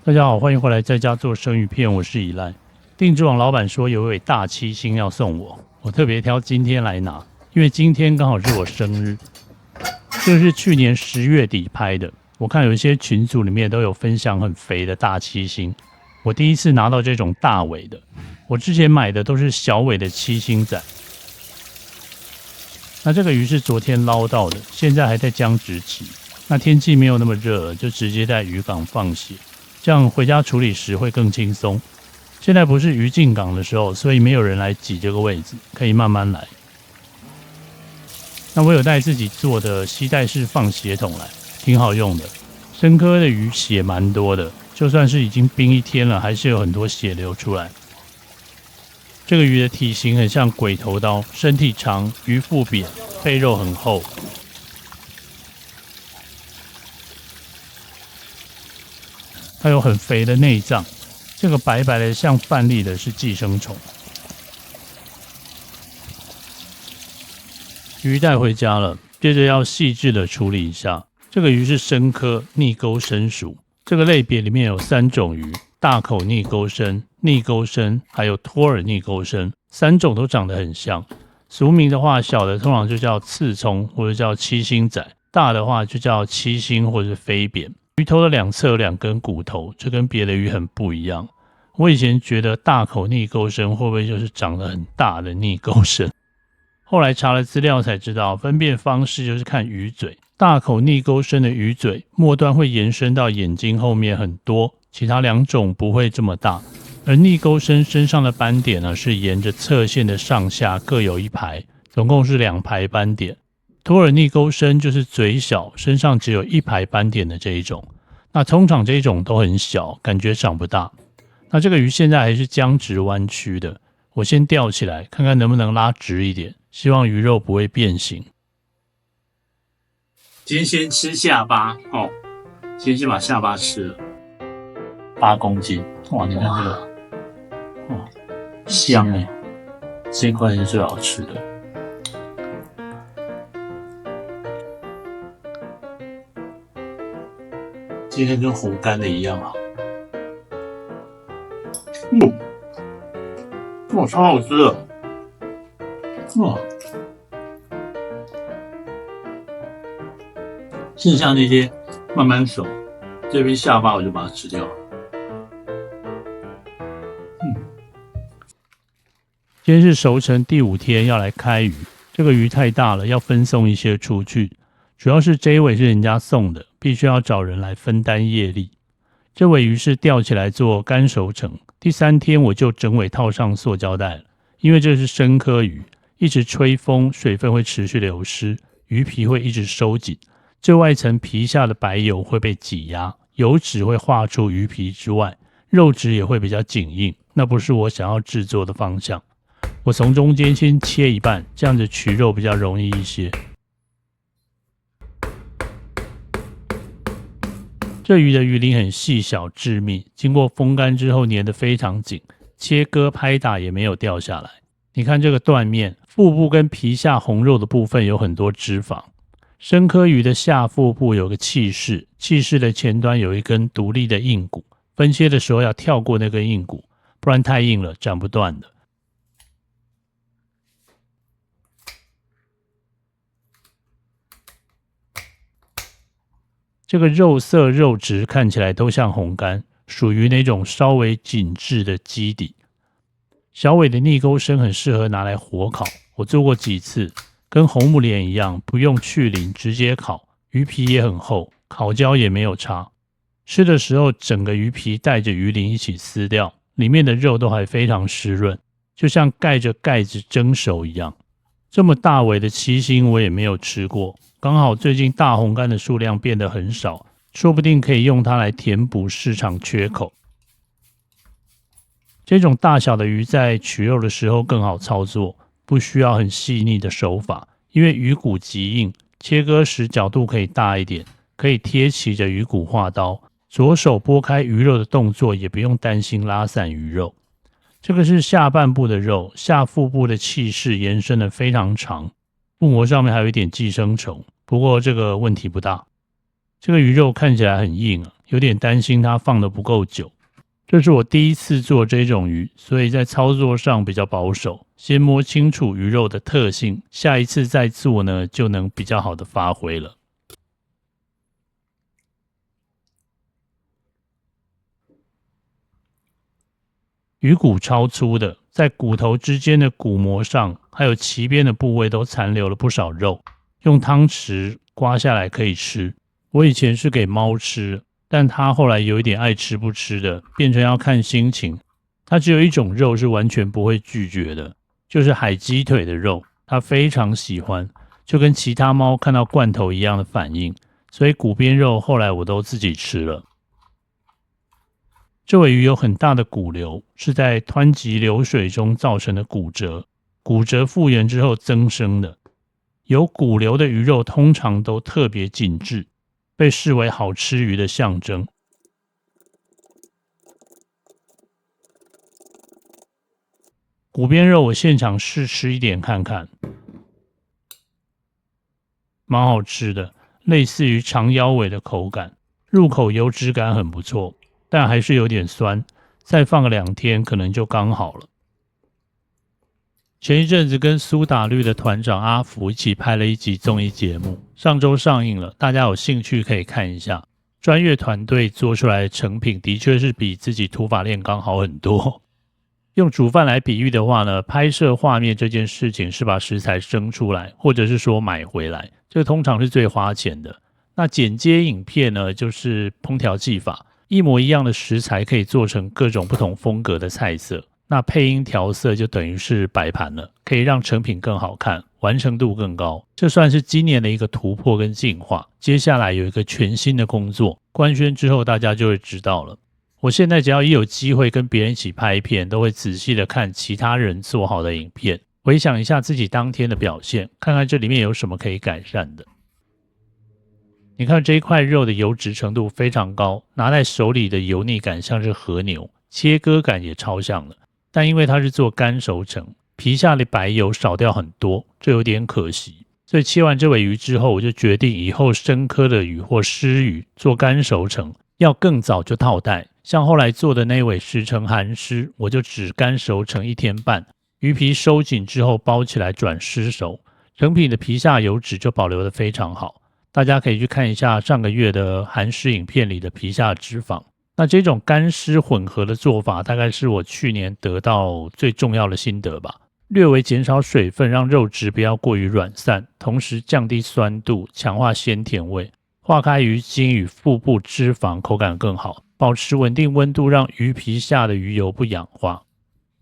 大家好，歡迎回來在家做生魚片，我是以賴。定制網老闆說有一位大七星要送我特別挑今天來拿，因為今天剛好是我生日。這是去年10月底拍的，我看有一些群組裡面都有分享很肥的大七星，我第一次拿到這種大尾的，我之前買的都是小尾的七星仔。那這個魚是昨天撈到的，現在還在江直期。那天氣沒有那麼熱了，就直接在漁港放血，這樣回家處理時會更輕鬆。現在不是魚進港的時候，所以沒有人來擠這個位置，可以慢慢來。那我有帶自己做的攜帶式放血桶來，挺好用的。深科的魚血蠻多的，就算是已經冰一天了，還是有很多血流出來。這個魚的體型很像鬼頭刀，身體長，魚腹扁，背肉很厚。它有很肥的內臟，這個白白的像飯粒的是寄生蟲。魚帶回家了，接着要細緻的處理一下。這個魚是深科逆鈎生屬，這個類別裡面有3種魚：大口逆鈎生、逆鈎生，還有托爾逆鈎生，3種都長得很像。俗名的話，小的通常就叫刺蔥或者叫七星仔，大的話就叫七星或者飛扁。魚頭的兩側有2根骨頭，這跟別的魚很不一樣。我以前覺得大口逆鈎生會不會就是長得很大的逆鈎生？後來查了資料才知道，分辨方式就是看魚嘴。大口逆鈎生的魚嘴末端會延伸到眼睛後面很多，其他2種不會這麼大。而逆鈎生身上的斑點呢，是沿着側線的上下各有1排，總共是2排斑點。托爾逆鈎生就是嘴小，身上只有1排斑點的這一種。那通常這一種都很小，感覺長不大。那這個魚現在還是僵直彎曲的，我先吊起來，看看能不能拉直一點，希望魚肉不會變形。今天先吃下巴哦，先把下巴吃了，8公斤，哇！你看這個，哇，香哎，這一塊是最好吃的。今天跟紅乾的一樣好，哇，超好吃的，哇！剩下那些慢慢熟，這邊下巴我就把它吃掉了。今天是熟成第5天，要來開魚。這個魚太大了，要分送一些出去。主要是這一尾是人家送的，必須要找人來分擔業力。這尾魚是釣起來做乾熟成，第3天我就整尾套上塑膠袋了，因為這是深科魚，一直吹風，水分會持續流失，魚皮會一直收緊，這外層皮下的白油會被擠壓，油脂會化出魚皮之外，肉質也會比較緊硬，那不是我想要製作的方向。我從中間先切一半，這樣子取肉比較容易一些。這魚的魚鱗很細小致密，經過風乾之後粘得非常緊，切割拍打也沒有掉下來。你看這個斷面，腹部跟皮下紅肉的部分有很多脂肪。深科魚的下腹部有個氣室，氣室的前端有一根獨立的硬骨，分切的時候要跳過那根硬骨，不然太硬了，斬不斷的。這個肉色肉質看起來都像紅乾，屬於那種稍微緊緻的基底。小尾的逆鈎生很適合拿來火烤，我做過幾次，跟紅木蓮一樣，不用去鱗直接烤，魚皮也很厚，烤焦也沒有差。吃的時候整個魚皮帶着魚鱗一起撕掉，裡面的肉都還非常濕潤，就像蓋着蓋子蒸熟一樣。這麼大尾的七星我也沒有吃過，剛好最近大紅乾的數量變得很少，說不定可以用它來填補市場缺口。這種大小的魚在取肉的時候更好操作，不需要很細膩的手法，因為魚骨極硬，切割時角度可以大一點，可以貼起着魚骨劃刀，左手撥開魚肉的動作也不用擔心拉散魚肉。這個是下半部的肉，下腹部的氣室延伸得非常長，腹膜上面還有一點寄生蟲，不過這個問題不大。這個魚肉看起來很硬啊，有點擔心它放得不夠久。這是我第一次做這種魚，所以在操作上比較保守，先摸清楚魚肉的特性，下一次再做呢，就能比較好的發揮了。魚骨超粗的，在骨頭之間的骨膜上，還有鰭邊的部位都殘留了不少肉，用湯匙刮下來可以吃。我以前是給貓吃，但它後來有一點愛吃不吃的，變成要看心情。它只有一種肉是完全不会拒絕的，就是海雞腿的肉，它非常喜歡，就跟其他貓看到罐頭一樣的反應。所以骨邊肉後來我都自己吃了。這尾魚有很大的骨瘤，是在湍急流水中造成的骨折，骨折復原之後增生的。有骨瘤的魚肉通常都特別緊緻，被視為好吃魚的象徵。骨邊肉我現場試吃一點看看，蠻好吃的，類似於長腰尾的口感，入口油脂感很不錯。但還是有點酸，再放個2天可能就剛好了。前一陣子跟蘇打綠的團長阿福一起拍了一集綜藝節目，上周上映了，大家有興趣可以看一下。專業團隊做出來的成品的確是比自己土法煉鋼好很多。用煮飯來比喻的話呢，拍攝畫面這件事情是把食材生出來，或者是說買回來，這通常是最花錢的。那剪接影片呢，就是烹調技法。一模一樣的食材可以做成各種不同風格的菜色，那配音調色就等於是擺盤了，可以讓成品更好看，完成度更高。這算是今年的一個突破跟進化。接下來有一個全新的工作，官宣之後大家就會知道了。我現在只要一有機會跟別人一起拍片，都會仔細的看其他人做好的影片，回想一下自己當天的表現，看看這裡面有什麼可以改善的。你看這一塊肉的油脂程度非常高，拿在手裡的油膩感像是和牛，切割感也超像的。但因為它是做乾熟成，皮下的白油少掉很多，這有點可惜。所以切完這尾魚之後，我就決定以後生科的魚或濕魚做乾熟成，要更早就套袋。像後來做的那尾10成寒濕，我就只乾熟成1天半，魚皮收緊之後包起來轉濕熟，成品的皮下油脂就保留得非常好。大家可以去看一下上個月的寒濕影片裡的皮下脂肪。那這種乾濕混合的做法，大概是我去年得到最重要的心得吧。略微減少水分，讓肉質不要過於軟散，同時降低酸度，強化鮮甜味，化開魚筋與腹部脂肪，口感更好，保持穩定溫度，讓魚皮下的魚油不氧化。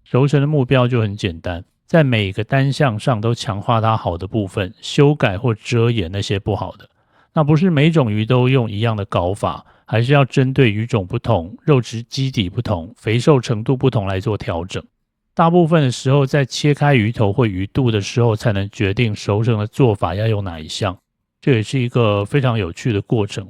熟成的目標就很簡單，在每個單項上都強化它好的部分，修改或遮掩那些不好的。那不是每種魚都用一樣的搞法，還是要針對魚種不同、肉質基底不同、肥瘦程度不同來做調整。大部分的時候，在切開魚頭或魚肚的時候，才能決定熟成的做法要用哪一項。這也是一個非常有趣的過程。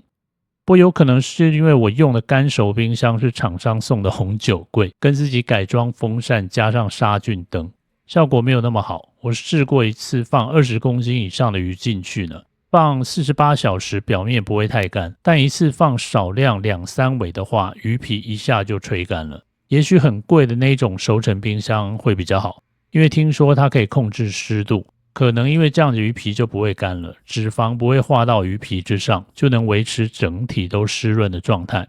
不過有可能是因為我用的乾熟冰箱是廠商送的紅酒櫃，跟自己改裝風扇加上殺菌燈，效果沒有那麼好。我試過一次放20公斤以上的魚進去呢，放48小時，表面不會太乾，但一次放少量2-3尾的話，魚皮一下就吹乾了。也許很貴的那種熟成冰箱會比較好，因為聽說它可以控制濕度，可能因為這樣子魚皮就不會乾了，脂肪不會化到魚皮之上，就能維持整體都濕潤的狀態。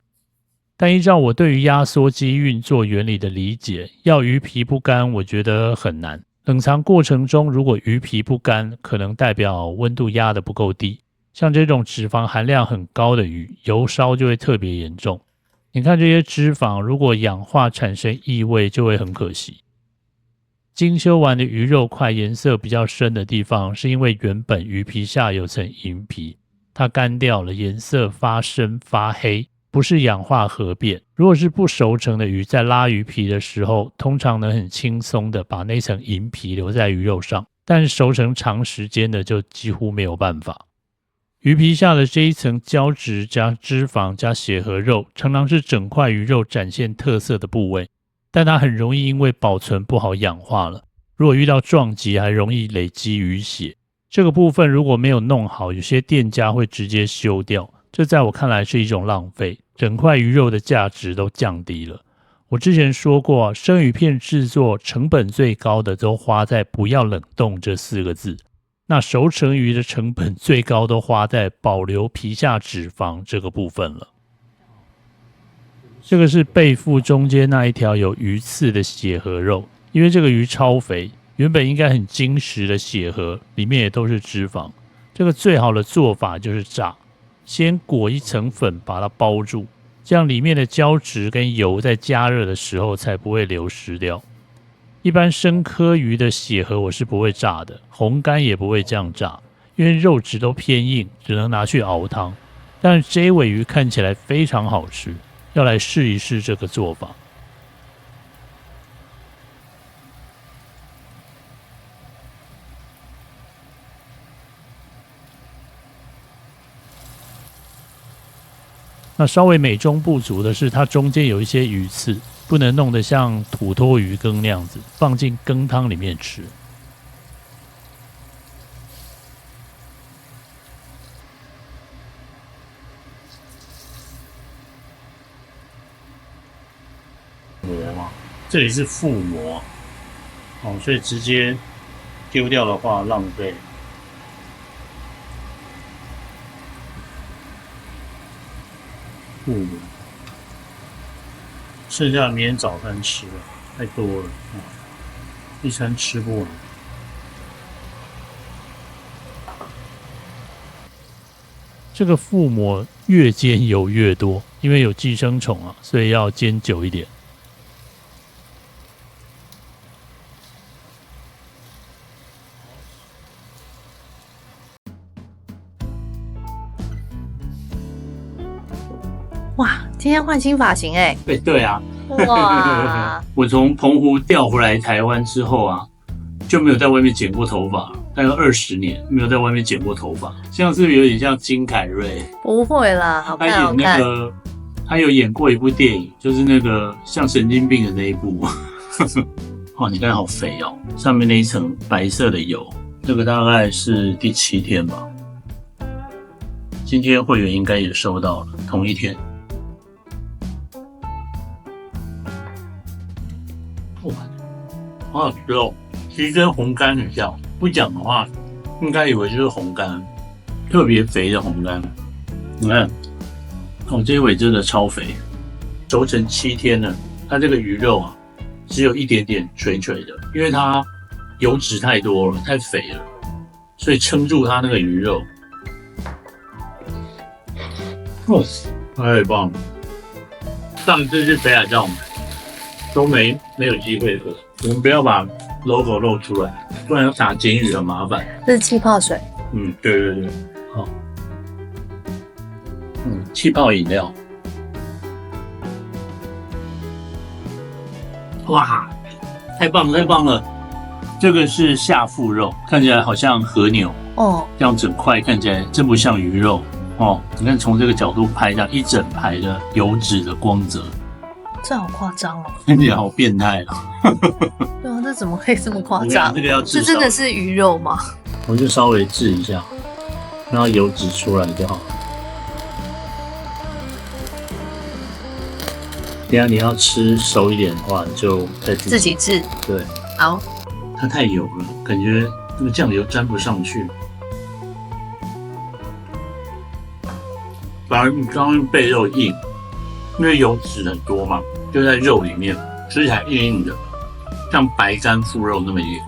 但依照我對於壓縮機運作原理的理解，要魚皮不乾，我覺得很難。冷藏過程中，如果魚皮不乾，可能代表溫度壓得不夠低。像這種脂肪含量很高的魚，油燒就會特別嚴重。你看這些脂肪，如果氧化產生異味，就會很可惜。精修完的魚肉塊顏色比較深的地方，是因為原本魚皮下有層銀皮，它乾掉了，顏色發深發黑，不是氧化合變。如果是不熟成的魚，在拉魚皮的時候，通常能很輕鬆的把那層銀皮留在魚肉上，但是熟成長時間的就幾乎沒有辦法。魚皮下的這一層膠質加脂肪加血和肉，常常是整塊魚肉展現特色的部位，但它很容易因為保存不好氧化了。如果遇到撞擊，還容易累積魚血。這個部分如果沒有弄好，有些店家會直接修掉，這在我看來是一種浪費，整塊魚肉的價值都降低了。我之前說過，生魚片製作成本最高的都花在不要冷凍這4個字，那熟成魚的成本最高都花在保留皮下脂肪這個部分了。這個是背腹中間那一條有魚刺的血河肉，因為這個魚超肥，原本應該很精實的血河裡面也都是脂肪。這個最好的做法就是炸，先裹一層粉把它包住，這樣裡面的膠質跟油在加熱的時候才不會流失掉。一般生科魚的血河我是不會炸的，紅乾也不會這樣炸，因為肉質都偏硬，只能拿去熬湯。但是這尾魚看起來非常好吃，要來試一試這個做法。那稍微美中不足的是，它中間有一些魚刺，不能弄得像土魠魚羹那樣子放進羹湯裡面吃。膜嘛，這裡是腹膜，所以直接丟掉的話浪費。剩下的明天早餐吃了，太多了，一餐吃不完。這個腹膜越煎油越多，因為有寄生蟲啊，所以要煎久一點。哇，今天換新髮型哎！對啊，哇！我從澎湖調回來台灣之後啊，就沒有在外面剪過頭髮，大概20年沒有在外面剪過頭髮。這樣是不是有點像金凱瑞？不會啦，好看好看。他有演過一部電影，就是那個像神經病的那一部。哇，你看好肥哦，上面那一層白色的油，這個大概是第7天吧。今天會員應該也收到了，同一天。哇，好好吃哦！其實跟紅乾很像，不講的話，應該以為就是紅乾，特別肥的紅乾。你看，這一尾真的超肥，熟成7天了。它這個魚肉啊，只有一點點垂垂的，因為它油脂太多了，太肥了，所以撐住它那個魚肉。哦，太棒了！上次去北海道買都沒有機會喝，我們不要把 logo 露出來，不然要打警語很麻煩。這是氣泡水。對，好，氣泡飲料。哇，太棒了！這個是下腹肉，看起來好像和牛哦，這樣整塊看起來真不像魚肉。你看從這個角度拍，這樣一整排的油脂的光澤，這好誇張哦！看起來好變態哦。對啊，這怎麼可以這麼誇張？這個要這真的是魚肉嗎？我就稍微治一下，讓它油脂出來就好。等一下你要吃熟一點的話，你就再自己治。對，好。它太油了，感覺那個醬油沾不上去。反而你剛剛背肉硬，因為油脂很多嘛，就在肉裡面，吃起來硬硬的，像白干腹肉那麼硬。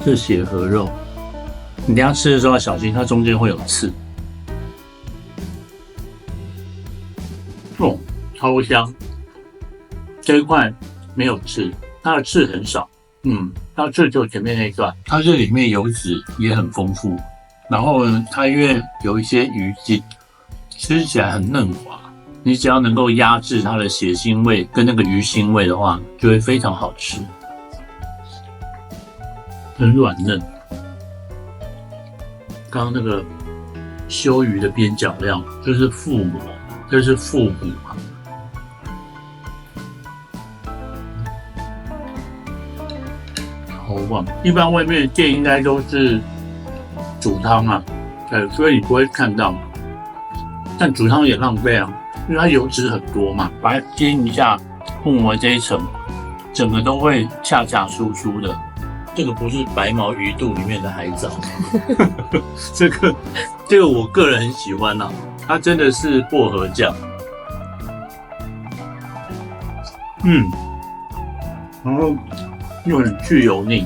這血河肉，你等一下吃的時候要小心，它中間會有刺。超香！這一塊沒有刺，它的刺很少，它的刺就前面那一段，它這裡面油脂也很豐富。然後呢，它因為有一些魚筋，吃起來很嫩滑。你只要能夠壓制它的血腥味跟那個魚腥味的話，就會非常好吃，很軟嫩。剛剛那個修魚的邊角料，這是腹膜，這是腹骨嘛。好棒！一般外面的店應該都是煮湯啊，所以你不會看到。但煮湯有點浪費啊，因為它油脂很多嘛，把它煎一下，覆膜這一層，整個都會恰恰酥酥的。這個不是白毛魚肚裡面的海藻，這個我個人很喜歡啊，它真的是薄荷醬，然後又很去油膩。